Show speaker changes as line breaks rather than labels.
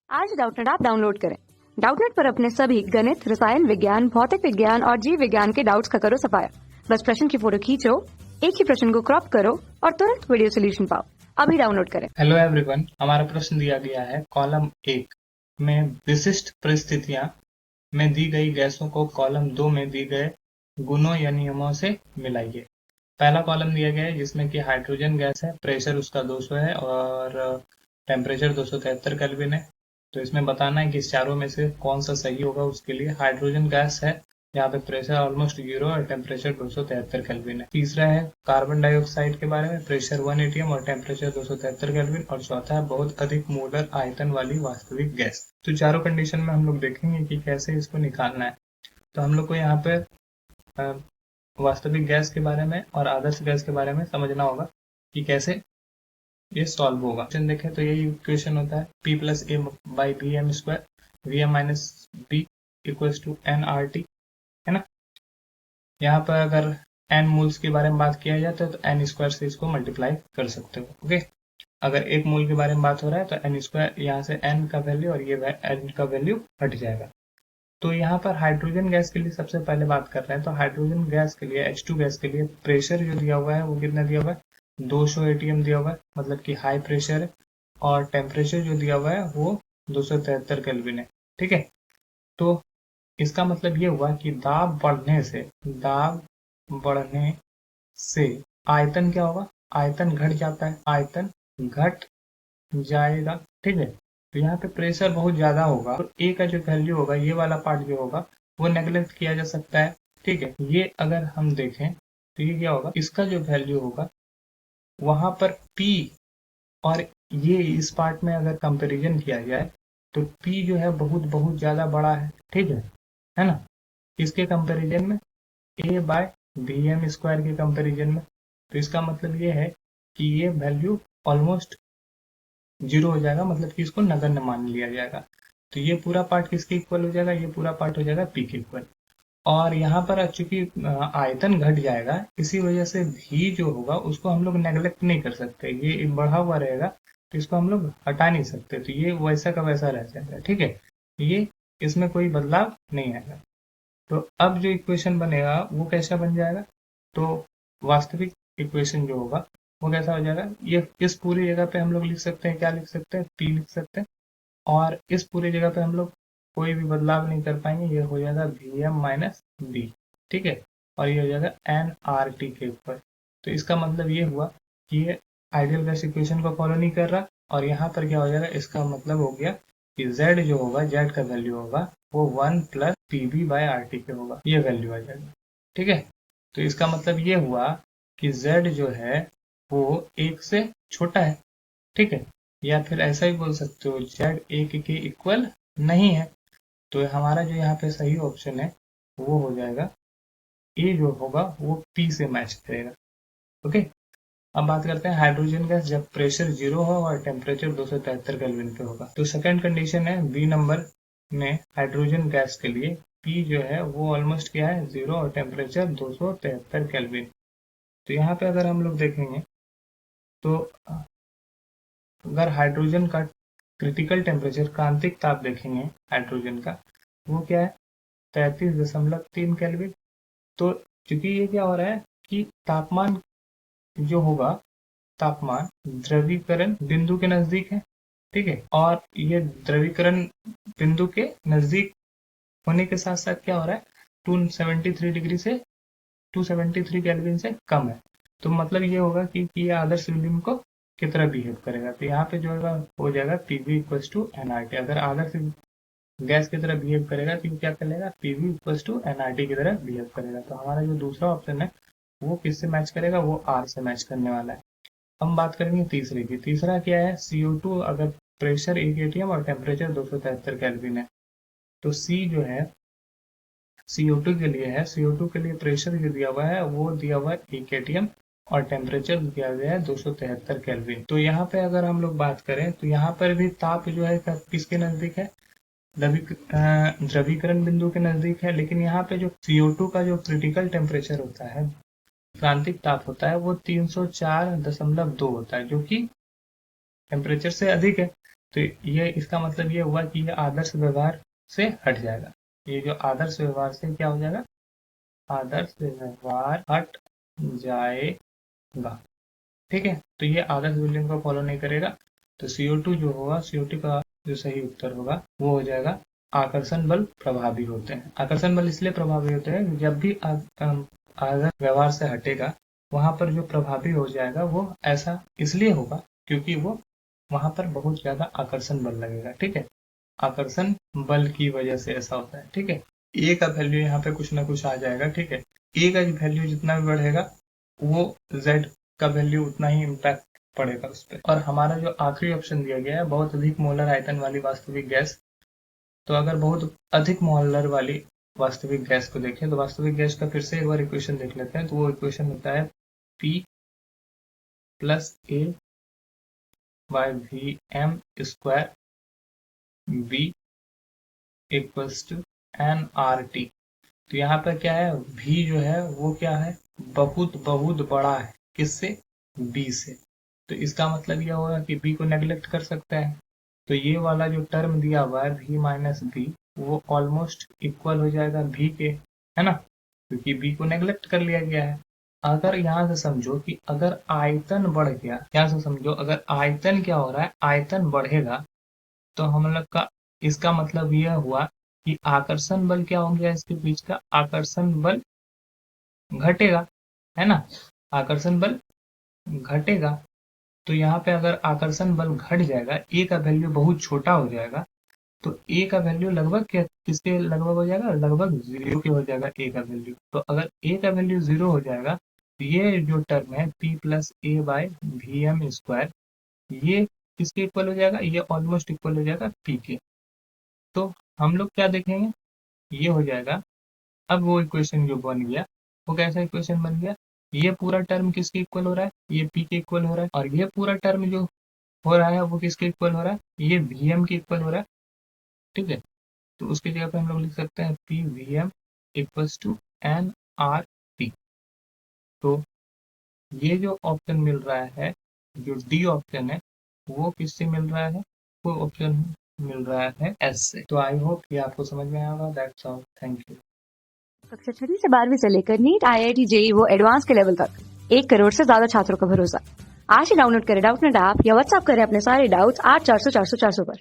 आज Doubtnut app download करें। Doubtnut पर अपने सभी गणित, रसायन विज्ञान, भौतिक विज्ञान और जीव विज्ञान के डाउट्स का करो सफाया। बस प्रश्न की फोटो खींचो, एक ही प्रश्न को क्रॉप करो और तुरंत वीडियो सोल्यूशन पाओ। अभी डाउनलोड करें।
हेलो एवरीवन, हमारा प्रश्न दिया गया है कॉलम 1 में विशिष्ट परिस्थितियां में दी गई गैसों को कॉलम 2 में दी गए गुणों या नियमों से मिलाइए। पहला कॉलम दिया गया है जिसमें कि हाइड्रोजन गैस है, प्रेशर उसका 200 है और टेम्परेचर 273 केल्विन है। तो इसमें बताना है कि इस चारों में से कौन सा सही होगा। उसके लिए हाइड्रोजन गैस है, यहाँ पे प्रेशर ऑलमोस्ट 0 और टेम्परेचर 273 केल्विन है। तीसरा है कार्बन डाइऑक्साइड के बारे में, प्रेशर 1 atm और टेम्परेचर 273 केल्विन। और चौथा है बहुत अधिक मोलर आयतन वाली वास्तविक गैस। तो चारों कंडीशन में हम लोग देखेंगे कि कैसे इसको निकालना है। तो हम लोग को यहाँ पे वास्तविक गैस के बारे में और आदर्श गैस के बारे में समझना होगा कि कैसे ये सॉल्व होगा। क्वेश्चन देखें तो यही इक्वेशन होता है P plus A by V M square, V M minus B equals to N R T, है ना। यहाँ पर अगर n मोल्स के बारे में बात किया जाए तो n स्क्वायर से इसको मल्टीप्लाई कर सकते हो। ओके, अगर एक मोल के बारे में बात हो रहा है तो n स्क्वायर, यहाँ से n का वैल्यू और ये n का वैल्यू हट जाएगा। तो यहाँ पर हाइड्रोजन गैस के लिए सबसे पहले बात कर रहे हैं। तो हाइड्रोजन गैस के लिए, H2 गैस के लिए प्रेशर जो दिया हुआ है वो कितना दिया हुआ है, 200 atm दिया हुआ है, मतलब कि हाई प्रेशर है। और टेम्परेचर जो दिया हुआ है वो 273 केल्विन है। ठीक है, तो इसका मतलब ये हुआ कि दाब बढ़ने से आयतन क्या होगा, आयतन घट जाता है, आयतन घट जाएगा। ठीक है, तो यहाँ पे प्रेशर बहुत ज्यादा होगा तो ए का जो वैल्यू होगा, ये वाला पार्ट जो होगा वो नेग्लेक्ट किया जा सकता है। ठीक है, ये अगर हम देखें तो ये क्या होगा, इसका जो वैल्यू होगा वहां पर P और ये इस पार्ट में अगर कंपैरिजन किया जाए तो P जो है बहुत बहुत ज्यादा बड़ा है। ठीक है ना। इसके कंपैरिजन में A by B M square के कंपैरिजन में, तो इसका मतलब ये है कि ये वैल्यू ऑलमोस्ट 0 हो जाएगा, मतलब कि इसको नगण्य मान लिया जाएगा। तो ये पूरा पार्ट किसके इक्वल हो जाएगा, ये पूरा पार्ट हो जाएगा P के इक्वल। और यहाँ पर चूंकि आयतन घट जाएगा, इसी वजह से भी जो होगा उसको हम लोग नेग्लेक्ट नहीं कर सकते, ये बढ़ा हुआ रहेगा तो इसको हम लोग हटा नहीं सकते, तो ये वैसा का वैसा रह जाएगा। ठीक है, ये इसमें कोई बदलाव नहीं आएगा। तो अब जो इक्वेशन बनेगा वो कैसा बन जाएगा, तो वास्तविक इक्वेशन जो होगा वो कैसा हो जाएगा, ये इस पूरी जगह पे हम लोग लिख सकते हैं, क्या लिख सकते हैं, P लिख सकते हैं। और इस पूरी जगह पे हम लोग कोई भी बदलाव नहीं कर पाएंगे, ये हो जाएगा वी एम माइनस बी। ठीक है, और ये हो जाएगा एन आर टी के ऊपर। तो इसका मतलब ये हुआ कि ये आइडियल गैस इक्वेशन को फॉलो नहीं कर रहा। और यहाँ पर क्या हो जाएगा, इसका मतलब हो गया कि Z जो होगा, Z का वैल्यू होगा वो 1 plus P B by R T के होगा, ये वैल्यू आ जाएगा। ठीक है, तो इसका मतलब ये हुआ कि Z जो है वो 1 से छोटा है। ठीक है, या फिर ऐसा ही बोल सकते हो Z 1 के इक्वल नहीं है। तो हमारा जो यहाँ पे सही ऑप्शन है वो हो जाएगा ए, जो होगा वो P से मैच करेगा। ओके, अब बात करते हैं हाइड्रोजन गैस जब प्रेशर 0 हो और टेम्परेचर 273 केल्विन पे होगा। तो सेकंड कंडीशन है बी नंबर में हाइड्रोजन गैस के लिए P जो है वो ऑलमोस्ट क्या है, 0 और टेम्परेचर 273 केल्विन। तो यहाँ पे अगर हम लोग देखेंगे तो अगर हाइड्रोजन का क्रिटिकल टेम्परेचर, क्रांतिक ताप देखेंगे हाइड्रोजन का, वो क्या है, 33.3 केल्विन। तो चूंकि ये क्या हो रहा है कि तापमान जो होगा, तापमान द्रवीकरण बिंदु के नजदीक है। ठीक है, और ये द्रवीकरण बिंदु के नजदीक होने के साथ साथ क्या हो रहा है, 273 डिग्री से 273 केल्विन से कम है। तो मतलब ये होगा कि ये आदर्श विलियम को की तरह बिहेव करेगा। तो यहाँ पे जो है हो जाएगा पीवी इक्वल्स टू एनआरटी। अगर आदर्श गैस की तरह बिहेव करेगा तो क्या करेगा, पीवी इक्वल्स टू एनआरटी की तरह बिहेव करेगा। तो हमारा जो दूसरा ऑप्शन है वो किससे मैच करेगा, वो आर से मैच करने वाला है। हम बात करेंगे तीसरे की। तीसरा क्या है, CO2 अगर प्रेशर 1 atm और टेम्परेचर 273 केल्विन है, तो C जो है CO2 के लिए है, CO2 के लिए प्रेशर जो दिया हुआ है वो दिया हुआ है 1 atm और टेम्परेचर दिया गया है 273 केल्विन। तो यहाँ पे अगर हम लोग बात करें तो यहाँ पर भी ताप जो है किसके नजदीक है, द्रवीकरण बिंदु के नजदीक है। लेकिन यहाँ पे जो CO2 का जो क्रिटिकल टेम्परेचर होता है, क्रांतिक ताप होता है, वो 304.2 होता है, जो कि टेम्परेचर से अधिक है। तो ये इसका मतलब ये हुआ कि ये आदर्श व्यवहार से हट जाएगा। ये जो आदर्श व्यवहार से क्या हो जाएगा, आदर्श व्यवहार हट जाएगा। ठीक है, तो ये आदर्श बिल्डिंग को फॉलो नहीं करेगा। तो CO2 जो होगा, CO2 का जो सही उत्तर होगा वो हो जाएगा आकर्षण बल प्रभावी होते हैं। आकर्षण बल इसलिए प्रभावी होते हैं, जब भी आदर्श व्यवहार से हटेगा वहां पर जो प्रभावी हो जाएगा वो ऐसा इसलिए होगा क्योंकि वो वहां पर बहुत ज्यादा आकर्षण बल लगेगा। ठीक है, आकर्षण बल की वजह से ऐसा होता है। ठीक है, ए का वैल्यू यहाँ पे कुछ ना कुछ आ जाएगा। ठीक है, ए का वैल्यू जितना भी बढ़ेगा वो जेड का वैल्यू उतना ही इम्पैक्ट पड़ेगा उस पर। और हमारा जो आखिरी ऑप्शन दिया गया है, बहुत अधिक मोलर आयतन वाली वास्तविक गैस, तो अगर बहुत अधिक मोलर वाली वास्तविक गैस को देखें तो वास्तविक गैस का फिर से एक बार इक्वेशन देख लेते हैं। तो वो इक्वेशन होता है P plus A by VM square V equals to NRT। तो यहाँ पर क्या है, V जो है वो क्या है, बहुत बहुत बड़ा है, किससे, B से। तो इसका मतलब यह होगा कि B को नेग्लेक्ट कर सकता है। तो ये वाला जो टर्म दिया हुआ है V माइनस B, वो ऑलमोस्ट इक्वल हो जाएगा V के, है ना, क्योंकि B को नेग्लेक्ट कर लिया गया है। अगर यहाँ से समझो कि अगर आयतन बढ़ गया, यहाँ से समझो अगर आयतन क्या हो रहा है, आयतन बढ़ेगा, तो हम लोग का इसका मतलब यह हुआ कि आकर्षण बल क्या हो गया, इसके बीच का आकर्षण बल घटेगा, है ना, आकर्षण बल घटेगा। तो यहाँ पे अगर आकर्षण बल घट जाएगा, ए का वैल्यू बहुत छोटा हो जाएगा, तो ए का वैल्यू लगभग क्या, किसके लगभग हो जाएगा, लगभग 0 के हो जाएगा ए का वैल्यू। तो अगर ए का वैल्यू 0 हो जाएगा तो ये जो टर्म है P plus A by VM square, ये किसके इक्वल हो जाएगा, ये ऑलमोस्ट इक्वल हो जाएगा P के। तो हम लोग क्या देखेंगे, ये हो जाएगा। अब वो इक्वेशन जो बन गया वो कैसा इक्वेशन बन गया, ये पूरा टर्म किसके इक्वल हो रहा है, ये P के इक्वल हो रहा है, और ये पूरा टर्म जो हो रहा है वो किसके इक्वल हो रहा है, ये VM के इक्वल हो रहा है। ठीक है, तो उसकी जगह पे हम लोग लिख सकते हैं PVM इक्वल्स टू NRT। तो ये जो ऑप्शन मिल रहा है, जो डी ऑप्शन है, वो किससे मिल रहा है, वो ऑप्शन मिल रहा है एस से। तो आई होप ये आपको समझ में आया होगा। That's all, thank you.
कक्षा 6 से 12वीं से लेकर नीट, IIT, JEE वो एडवांस के लेवल तक 1 करोड़ से ज्यादा छात्रों का भरोसा। आज ही डाउनलोड करें डाउटनेट ऐप या व्हाट्सएप करें अपने सारे डाउट्स 8400 400 400 पर।